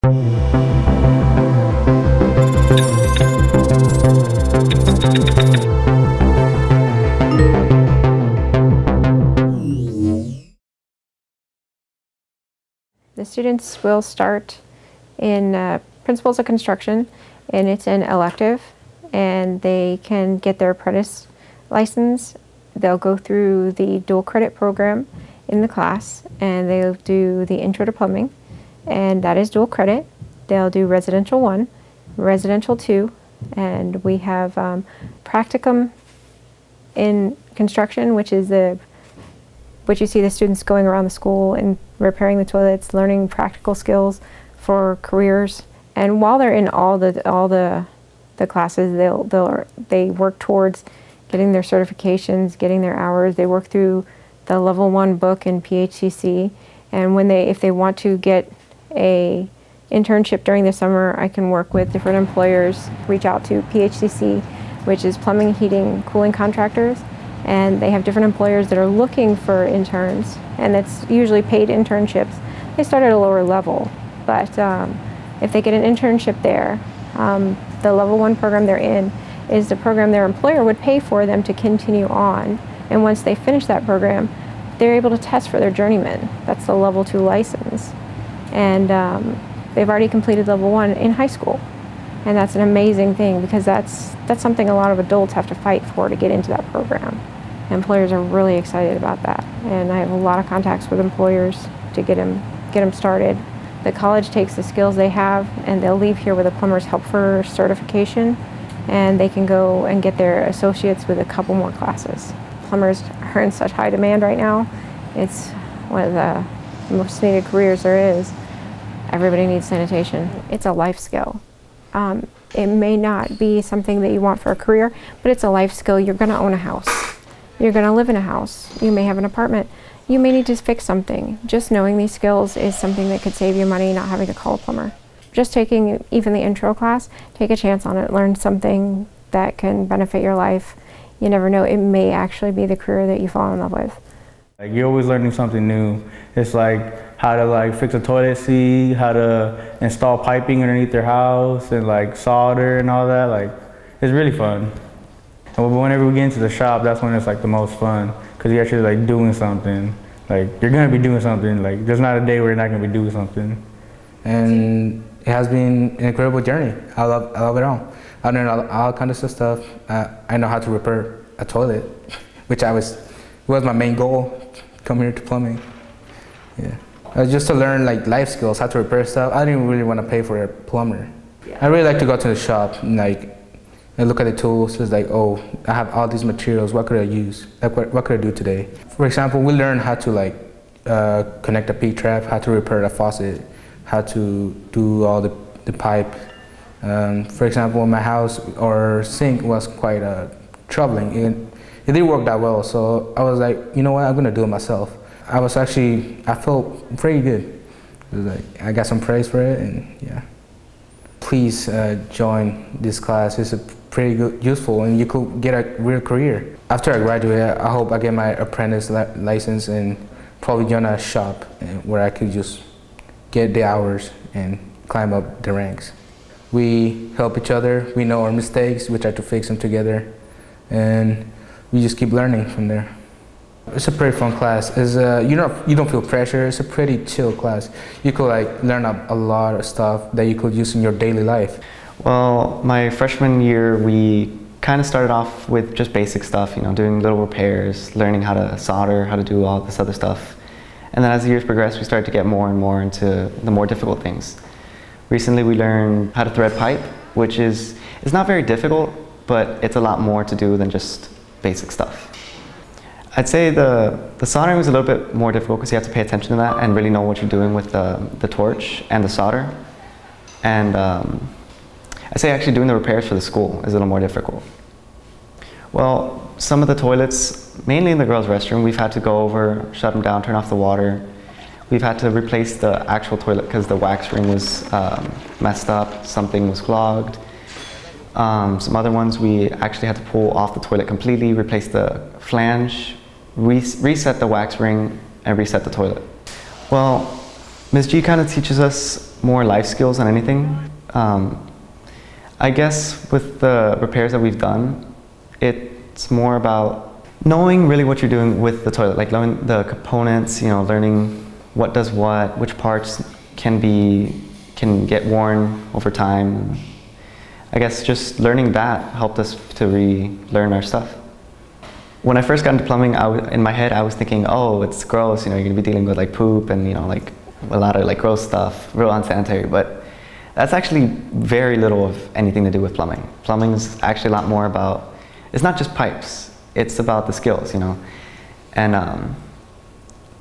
The students will start in Principles of Construction, and it's an elective, and they can get their apprentice license. They'll go through the dual credit program in the class, and they'll do the Intro to Plumbing, and that is dual credit. They'll do Residential 1, Residential 2, and we have Practicum in Construction, which is what you see the students going around the school and repairing the toilets, learning practical skills for careers. And while they're in all the classes, they work towards getting their certifications, getting their hours. They work through the level 1 book in PHCC. And if they want to get a internship during the summer, I can work with different employers, reach out to PHCC, which is Plumbing, Heating, Cooling Contractors. And they have different employers that are looking for interns, and it's usually paid internships. They start at a lower level, but if they get an internship there, the level 1 program they're in is the program their employer would pay for them to continue on. And once they finish that program, they're able to test for their journeyman. That's the level 2 license. And they've already completed level 1 in high school. And that's an amazing thing, because that's something a lot of adults have to fight for to get into that program. Employers are really excited about that, and I have a lot of contacts with employers to get them started. The college takes the skills they have, and they'll leave here with a plumber's help for certification, and they can go and get their associates with a couple more classes. Plumbers are in such high demand right now. It's one of the most needed careers there is. Everybody needs sanitation. It's a life skill. It may not be something that you want for a career, but it's a life skill. You're going to own a house. You're going to live in a house. You may have an apartment. You may need to fix something. Just knowing these skills is something that could save you money, not having to call a plumber. Just taking even the intro class, take a chance on it. Learn something that can benefit your life. You never know, it may actually be the career that you fall in love with. Like, you're always learning something new. It's like how to fix a toilet seat, how to install piping underneath their house, and solder and all that. It's really fun. And whenever we get into the shop, that's when it's the most fun, because you're actually doing something. You're gonna be doing something. There's not a day where you're not gonna be doing something. And it has been an incredible journey. I love it all. I learned all kinds of stuff. I know how to repair a toilet, which was my main goal, come here to plumbing. Yeah. Just to learn life skills, how to repair stuff. I didn't really want to pay for a plumber. Yeah. I really like to go to the shop and look at the tools. It's oh, I have all these materials. What could I use? What could I do today? For example, we learn how to connect a P-trap, how to repair a faucet, how to do all the pipe. For example, my house or sink was quite troubling. It didn't work that well, so I was you know what? I'm gonna do it myself. I felt pretty good. It was I got some praise for it, and yeah. Please join this class. It's pretty good, useful, and you could get a real career. After I graduate, I hope I get my apprentice license and probably join a shop where I could just get the hours and climb up the ranks. We help each other. We know our mistakes. We try to fix them together, and we just keep learning from there. It's a pretty fun class. You don't feel pressure. It's a pretty chill class. You could learn a lot of stuff that you could use in your daily life. Well, my freshman year, we kind of started off with just basic stuff, doing little repairs, learning how to solder, how to do all this other stuff. And then as the years progressed, we started to get more and more into the more difficult things. Recently, we learned how to thread pipe, which it's not very difficult, but it's a lot more to do than just basic stuff. I'd say the soldering was a little bit more difficult because you have to pay attention to that and really know what you're doing with the torch and the solder. And I'd say actually doing the repairs for the school is a little more difficult. Well, some of the toilets, mainly in the girls' restroom, we've had to go over, shut them down, turn off the water. We've had to replace the actual toilet because the wax ring was messed up, something was clogged. Some other ones we actually had to pull off the toilet completely, replace the flange, reset the wax ring, and reset the toilet. Well, Ms. G kind of teaches us more life skills than anything. I guess with the repairs that we've done, it's more about knowing really what you're doing with the toilet, like learning the components, you know, learning what does what, which parts can get worn over time. I guess just learning that helped us to relearn our stuff. When I first got into plumbing, in my head I was thinking, oh, it's gross, you know, you're gonna be dealing with like poop and, you know, like a lot of like gross stuff, real unsanitary, but that's actually very little of anything to do with plumbing. Plumbing is actually a lot more about, it's not just pipes, it's about the skills, you know. And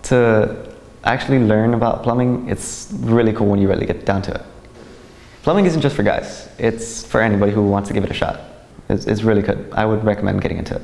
to actually learn about plumbing, it's really cool when you really get down to it. Plumbing isn't just for guys, it's for anybody who wants to give it a shot. It's really good. I would recommend getting into it.